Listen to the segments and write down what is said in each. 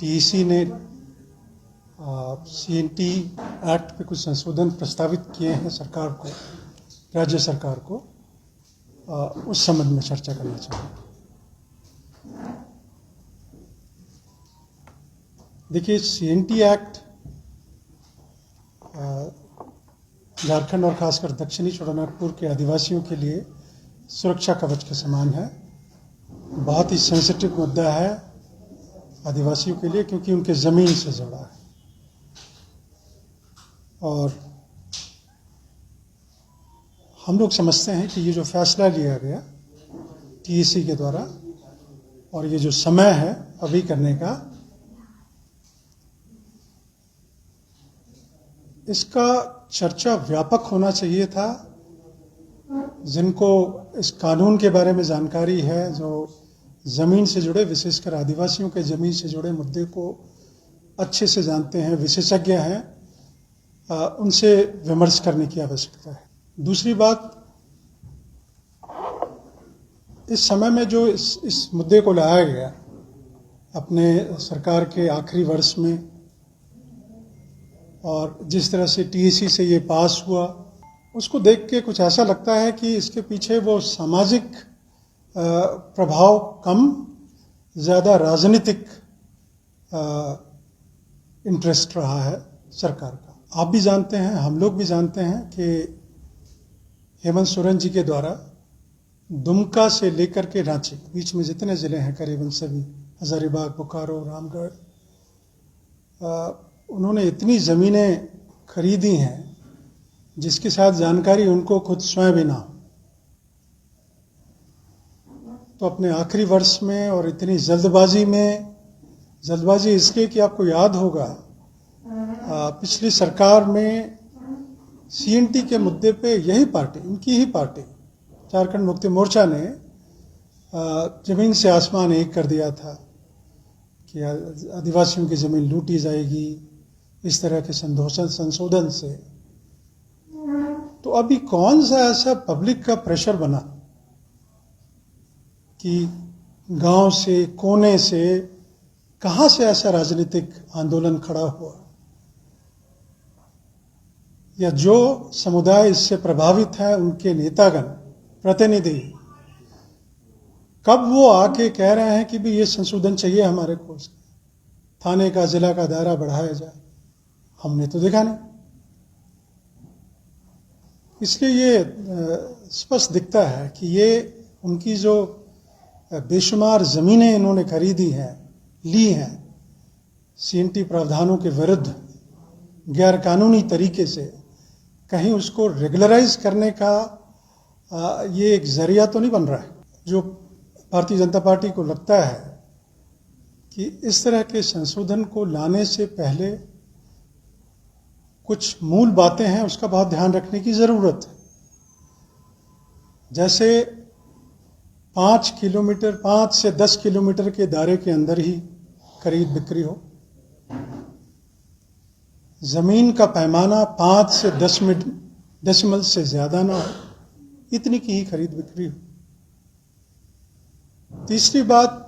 TEC ने CNT act पे कुछ संशोधन प्रस्तावित किए हैं सरकार को, राज्य सरकार को, उस संबंध में चर्चा करना चाहूँगा। देखिए, सीएनटी एक्ट झारखंड और खासकर दक्षिणी छोटानागपुर के आदिवासियों के लिए सुरक्षा कवच के समान है। बहुत ही सेंसिटिव मुद्दा है आदिवासियों के लिए, क्योंकि उनके ज़मीन से जुड़ा है। और हम लोग समझते हैं कि ये जो फैसला लिया गया टीईसी के द्वारा और ये जो समय है अभी करने का, इसका चर्चा व्यापक होना चाहिए था। जिनको इस कानून के बारे में जानकारी है, जो ज़मीन से जुड़े, विशेषकर आदिवासियों के ज़मीन से जुड़े मुद्दे को अच्छे से जानते हैं, विशेषज्ञ हैं, उनसे विमर्श करने की आवश्यकता है। दूसरी बात, इस समय में जो इस मुद्दे को लाया गया अपने सरकार के आखिरी वर्ष में, और जिस तरह से टीईसी से ये पास हुआ, उसको देख के कुछ ऐसा लगता है कि इसके पीछे वो सामाजिक प्रभाव कम, ज़्यादा राजनीतिक इंटरेस्ट रहा है सरकार का। आप भी जानते हैं, हम लोग भी जानते हैं कि हेमंत सोरेन जी के द्वारा दुमका से लेकर के रांची बीच में जितने ज़िले हैं करीबन सभी, हजारीबाग, बोकारो, रामगढ़, उन्होंने इतनी ज़मीनें खरीदी हैं जिसकी शायद जानकारी उनको खुद स्वयं भी ना हो। तो अपने आखिरी वर्ष में और इतनी जल्दबाजी इसलिए कि आपको याद होगा पिछली सरकार में सीएनटी के मुद्दे पे यही पार्टी, इनकी ही पार्टी, झारखंड मुक्ति मोर्चा ने ज़मीन से आसमान एक कर दिया था कि आदिवासियों की ज़मीन लूटी जाएगी इस तरह के संशोधन से। तो अभी कौन सा ऐसा पब्लिक का प्रेशर बना कि गांव से, कोने से, कहां से ऐसा राजनीतिक आंदोलन खड़ा हुआ, या जो समुदाय इससे प्रभावित है उनके नेतागण, प्रतिनिधि, कब वो आके कह रहे हैं कि भी ये संशोधन चाहिए हमारे को, थाने का, जिला का दायरा बढ़ाया जाए? हमने तो देखा नहीं। इसलिए ये स्पष्ट दिखता है कि ये उनकी जो बेशुमार ज़मीनें इन्होंने खरीदी हैं, ली हैं सीएनटी प्रावधानों के विरुद्ध गैरकानूनी तरीके से, कहीं उसको रेगुलराइज करने का ये एक जरिया तो नहीं बन रहा है। जो भारतीय जनता पार्टी को लगता है कि इस तरह के संशोधन को लाने से पहले कुछ मूल बातें हैं, उसका बहुत ध्यान रखने की ज़रूरत है। जैसे 5 से 10 किलोमीटर के दायरे के अंदर ही खरीद बिक्री हो, ज़मीन का पैमाना 5 से 10 डेसिमल से ज़्यादा ना हो, इतनी की ही खरीद बिक्री हो। तीसरी बात,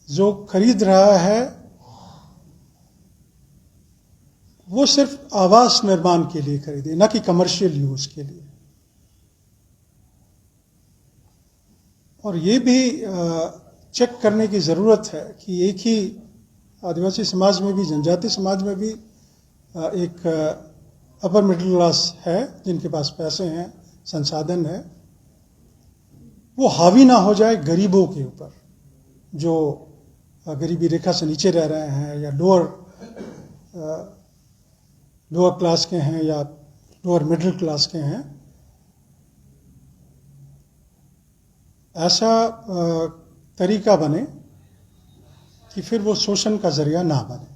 जो खरीद रहा है वो सिर्फ आवास निर्माण के लिए खरीदे, ना कि कमर्शियल यूज के लिए। और ये भी चेक करने की ज़रूरत है कि एक ही आदिवासी समाज में भी, जनजाति समाज में भी एक अपर मिडिल क्लास है जिनके पास पैसे हैं, संसाधन है, वो हावी ना हो जाए गरीबों के ऊपर, जो गरीबी रेखा से नीचे रह रहे हैं, या लोअर क्लास के हैं, या लोअर मिडिल क्लास के हैं। ऐसा तरीका बने कि फिर वो शोषण का जरिया ना बने।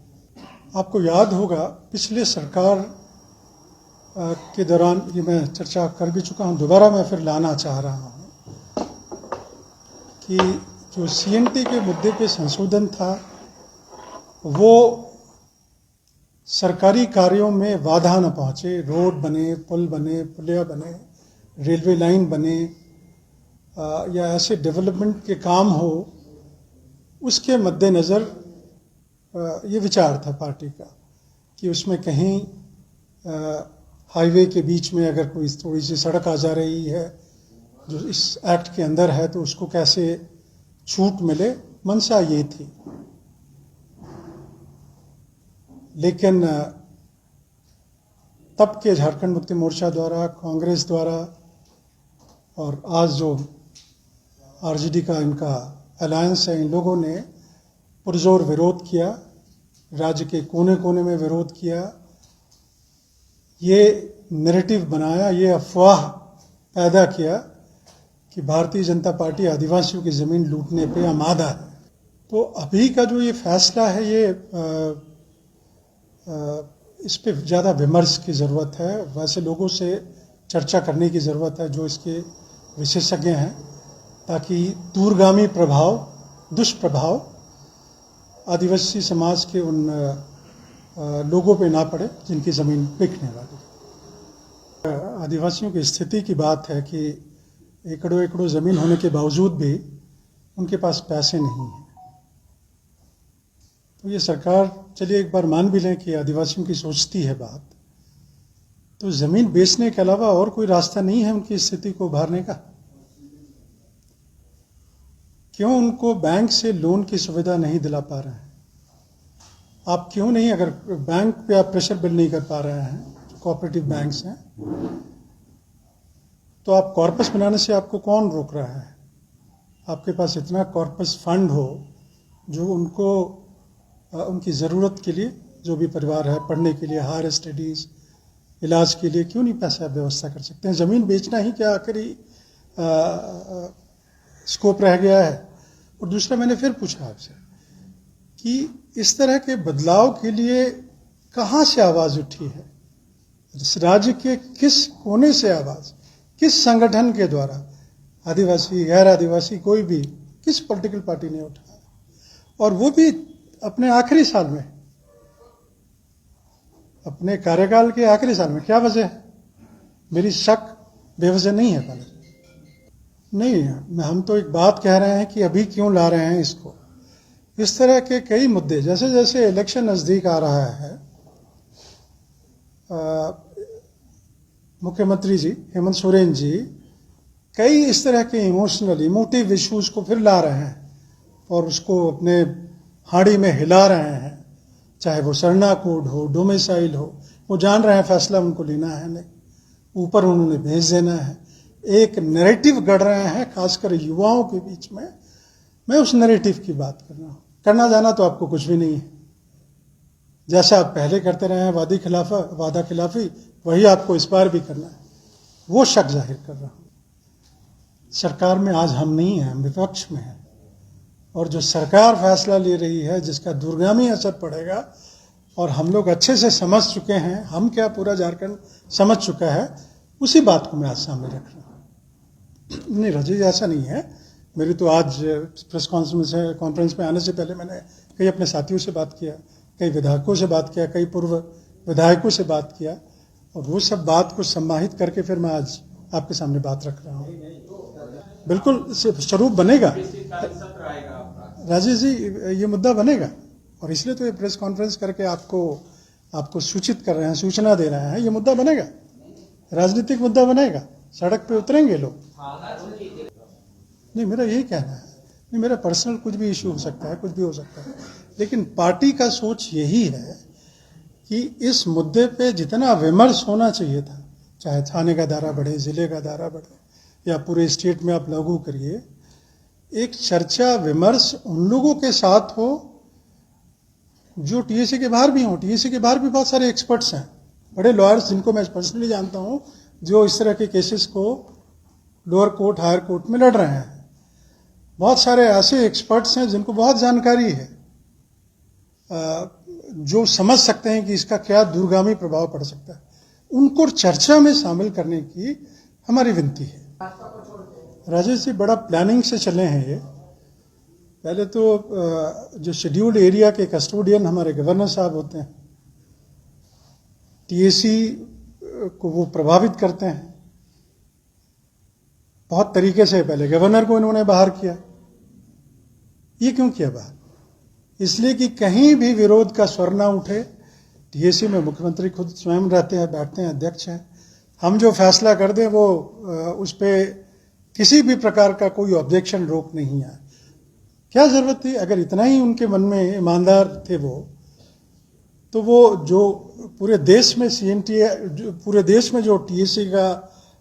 आपको याद होगा पिछले सरकार के दौरान, ये मैं चर्चा कर भी चुका हूँ, दोबारा मैं फिर लाना चाह रहा हूँ, कि जो सीएनटी के मुद्दे पे संशोधन था वो सरकारी कार्यों में बाधा न पहुँचे। रोड बने, पुल बने, पुलिया बने, रेलवे लाइन बने, या ऐसे डेवलपमेंट के काम हो, उसके मद्देनज़र ये विचार था पार्टी का कि उसमें कहीं हाईवे के बीच में अगर कोई थोड़ी सी सड़क आ जा रही है जो इस एक्ट के अंदर है तो उसको कैसे छूट मिले, मंशा ये थी। लेकिन तब के झारखंड मुक्ति मोर्चा द्वारा, कांग्रेस द्वारा और आज जो आरजेडी का इनका अलायंस है, इन लोगों ने पुरजोर विरोध किया, राज्य के कोने कोने में विरोध किया, ये नैरेटिव बनाया, ये अफवाह पैदा किया कि भारतीय जनता पार्टी आदिवासियों की ज़मीन लूटने पे आमादा है। तो अभी का जो ये फैसला है, ये इस पे ज़्यादा विमर्श की ज़रूरत है, वैसे लोगों से चर्चा करने की ज़रूरत है जो इसके विशेषज्ञ हैं, ताकि दूरगामी प्रभाव, दुष्प्रभाव आदिवासी समाज के उन लोगों पे ना पड़े जिनकी ज़मीन बिकने वाली। आदिवासियों की स्थिति की बात है कि एकड़ों एकड़ों ज़मीन होने के बावजूद भी उनके पास पैसे नहीं हैं। तो ये सरकार, चलिए एक बार मान भी लें कि आदिवासियों की सोचती है बात, तो ज़मीन बेचने के अलावा और कोई रास्ता नहीं है उनकी स्थिति को उभारने का। क्यों उनको बैंक से लोन की सुविधा नहीं दिला पा रहे हैं? आप क्यों नहीं, अगर बैंक पे आप प्रेशर बिल्ड नहीं कर पा रहे हैं, कोऑपरेटिव बैंक्स हैं, तो आप कॉर्पस बनाने से आपको कौन रोक रहा है? आपके पास इतना कॉर्पस फंड हो जो उनको उनकी ज़रूरत के लिए, जो भी परिवार है, पढ़ने के लिए, हायर स्टडीज़, इलाज के लिए, क्यों नहीं पैसा व्यवस्था कर सकते हैं? ज़मीन बेचना ही क्या आखिरी स्कोप रह गया है? और दूसरा, मैंने फिर पूछा आपसे कि इस तरह के बदलाव के लिए कहाँ से आवाज़ उठी है? राज्य के किस कोने से आवाज़, किस संगठन के द्वारा, आदिवासी, गैर आदिवासी, कोई भी, किस पॉलिटिकल पार्टी ने उठाया? और वो भी अपने आखिरी साल में, अपने कार्यकाल के आखिरी साल में। क्या वजह है? मेरी शक बेवजह नहीं है। पहले नहीं, हम तो एक बात कह रहे हैं कि अभी क्यों ला रहे हैं इसको। इस तरह के कई मुद्दे, जैसे जैसे इलेक्शन नज़दीक आ रहा है, मुख्यमंत्री जी हेमंत सोरेन जी कई इस तरह के इमोटिव इश्यूज को फिर ला रहे हैं और उसको अपने हाड़ी में हिला रहे हैं। चाहे वो सरना कोड हो, डोमिसाइल हो, वो जान रहे हैं फैसला उनको लेना है नहीं, ऊपर उन्होंने भेज देना है। एक नैरेटिव गढ़ रहे हैं, खासकर युवाओं के बीच में। मैं उस नैरेटिव की बात कर रहा हूँ। करना जाना तो आपको कुछ भी नहीं है। जैसा आप पहले करते रहे हैं वादा खिलाफी, वही आपको इस बार भी करना है। वो शक जाहिर कर रहा हूँ। सरकार में आज हम नहीं हैं, हम विपक्ष में हैं, और जो सरकार फैसला ले रही है जिसका दूरगामी असर पड़ेगा, और हम लोग अच्छे से समझ चुके हैं, हम क्या पूरा झारखंड समझ चुका है, उसी बात को मैं आज सामने रख रहा हूँ। नहीं राजेश, ऐसा नहीं है। मेरी तो आज प्रेस कॉन्फ्रेंस में आने से पहले मैंने कई अपने साथियों से बात किया, कई विधायकों से बात किया, कई पूर्व विधायकों से बात किया, और वो सब बात को सम्मानित करके फिर मैं आज आपके सामने बात रख रहा हूँ। बिल्कुल स्वरूप बनेगा राजेश जी, ये मुद्दा बनेगा, और इसलिए तो ये प्रेस कॉन्फ्रेंस करके आपको सूचित कर रहे हैं, सूचना दे रहे हैं। ये मुद्दा बनेगा, राजनीतिक मुद्दा बनेगा, सड़क पे उतरेंगे लोग। नहीं, मेरा यही कहना है। नहीं, मेरा पर्सनल कुछ भी इशू हो सकता है, कुछ भी हो सकता है, लेकिन पार्टी का सोच यही है कि इस मुद्दे पे जितना विमर्श होना चाहिए था, चाहे थाने का दायरा बढ़े, जिले का दायरा बढ़े, या पूरे स्टेट में आप लागू करिए, एक चर्चा विमर्श उन लोगों के साथ हो जो टीएसी के बाहर भी हों। टीएसी के बाहर भी बहुत सारे एक्सपर्ट्स हैं, बड़े लॉयर्स जिनको मैं पर्सनली जानता हूं, जो इस तरह के केसेस को लोअर कोर्ट, हायर कोर्ट में लड़ रहे हैं। बहुत सारे ऐसे एक्सपर्ट्स हैं जिनको बहुत जानकारी है, जो समझ सकते हैं कि इसका क्या दूरगामी प्रभाव पड़ सकता है। उनको चर्चा में शामिल करने की हमारी विनती है। राजेश जी, बड़ा प्लानिंग से चले हैं ये। पहले तो जो शेड्यूल्ड एरिया के कस्टोडियन हमारे गवर्नर साहब होते हैं, टीएसी को वो प्रभावित करते हैं बहुत तरीके से। पहले गवर्नर को इन्होंने बाहर किया। ये क्यों किया बाहर? इसलिए कि कहीं भी विरोध का स्वर ना उठे। टीएसी में मुख्यमंत्री खुद स्वयं रहते हैं, बैठते हैं, अध्यक्ष हैं। हम जो फैसला कर दें वो उस पर किसी भी प्रकार का कोई ऑब्जेक्शन रोक नहीं है। क्या जरूरत थी? अगर इतना ही उनके मन में ईमानदार थे वो, तो वो जो पूरे देश में सीएनटी, पूरे देश में जो टीएसी का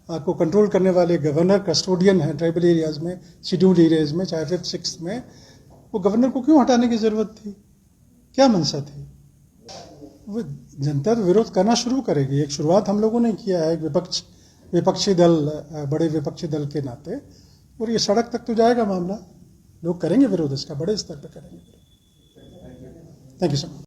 को कंट्रोल करने वाले गवर्नर कस्टोडियन है ट्राइबल एरियाज में, शेड्यूल्ड एरियाज में, चाहे 5th 6th में, वो गवर्नर को क्यों हटाने की जरूरत थी? क्या मंशा थी? वो जनता तो विरोध करना शुरू करेगी। एक शुरुआत हम लोगों ने किया है, एक विपक्षी दल, बड़े विपक्षी दल के नाते, और ये सड़क तक तो जाएगा मामला। लोग करेंगे विरोध, इसका बड़े स्तर पर करेंगे। Thank you sir.